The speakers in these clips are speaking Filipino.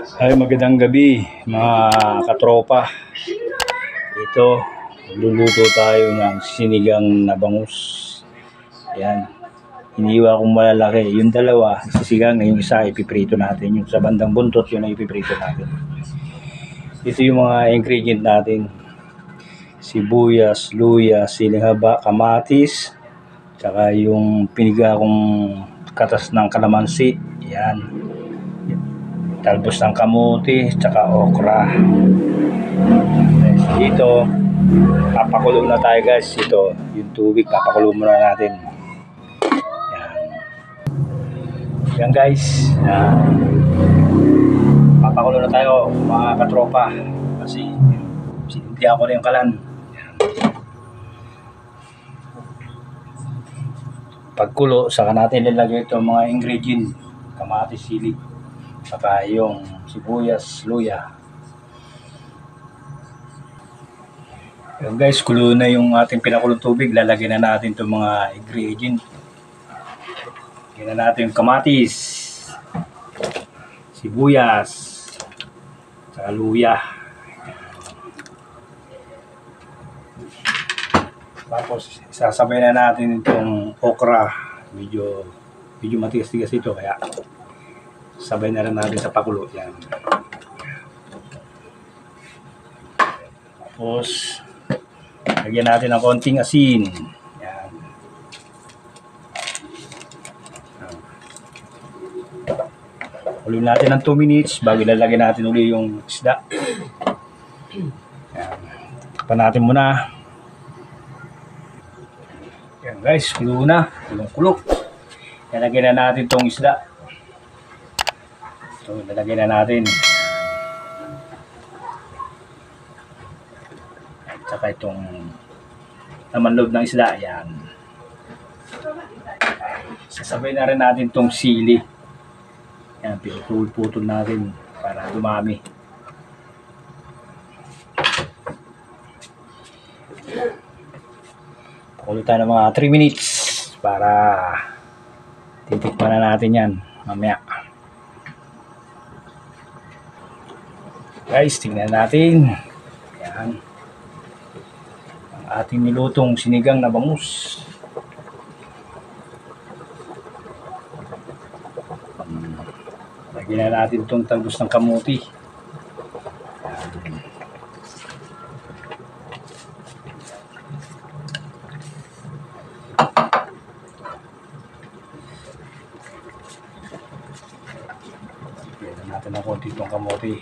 Ay, magandang gabi mga katropa. Ito, luluto tayo ng sinigang na bangus. Ayan, iniwa kong malalaki. Yung dalawa, sisigang, yung isa ipiprito natin. Yung sa bandang buntot, yun ay ipiprito natin. Ito yung mga ingredient natin. Sibuyas, luya, siling haba, kamatis, tsaka yung piniga kong katas ng kalamansi. Ayan. Talbos ng kamuti, tsaka okra. Dito, papakulo na tayo guys. Ito, yung tubig, papakulo muna natin. Yan guys. Papakulo na tayo mga katropa. Kasi, hindi ako na yung kalan. Pagkulo, saka natin nilagay ito mga ingredient. Kamatis, sili, saka yung sibuyas, luya. Yan guys, kulo na yung ating pinakulong tubig. Lalagyan na natin itong mga ingredient. Lagyan na natin yung kamatis, sibuyas, saka luya. Tapos sasabay na natin itong okra. Medyo matigas-tigas ito, kaya sabay na rin natin sa pakulo. Yan. Tapos lagyan natin ng konting asin. Yan. Ulit natin ng 2 minutes bago lalagyan natin ulit yung isda. Yan. Tapan natin muna. Yan guys, kulo na. Kulong-kulo. Lalagyan na natin itong isda. So, lalagyan na natin. At saka itong laman loob ng isda. Yan. Sasabay na rin natin itong sili. Yan, pinutol-putol natin para dumami. Pakulo tayo ng mga 3 minutes para titikman na natin yan mamaya. Guys, tingnan natin. Yan. Ang ating nilutong sinigang na bangus. Lagyan na natin itong talbos ng kamuti. Yan. Lagyan natin ng konti itong kamuti.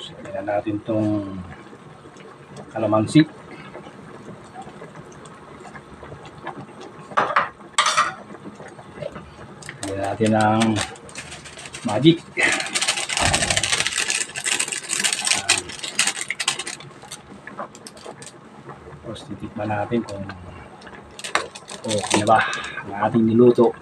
Lagyan natin itong kalamansi. Lagyan natin ng magic. Tapos titikman natin kung okay na ba ang ating niluto.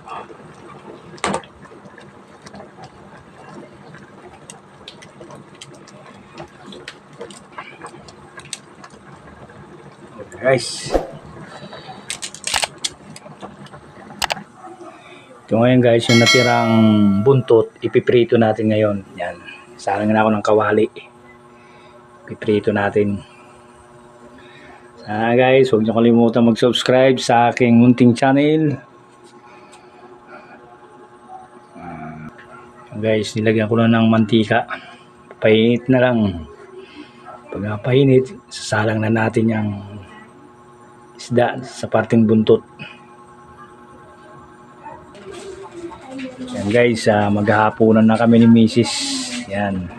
Guys, ito ngayon guys, yung natirang buntot, ipiprito natin ngayon. Yan, sarang na ako ng kawali. Ipiprito natin. Sana guys, huwag niyo kalimutan mag-subscribe sa aking munting channel. Guys, nilagyan ko na ng mantika. Painit na lang. Pag napainit, sasalang na natin yung isda sa parting buntot. Yan guys, maghahaponan na kami ni Mrs. Yan.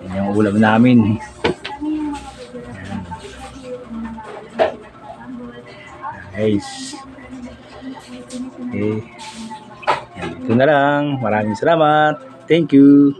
Yan yung ulam namin. Yan. Nice. Okay. Yan, ito na lang. Maraming salamat. Thank you.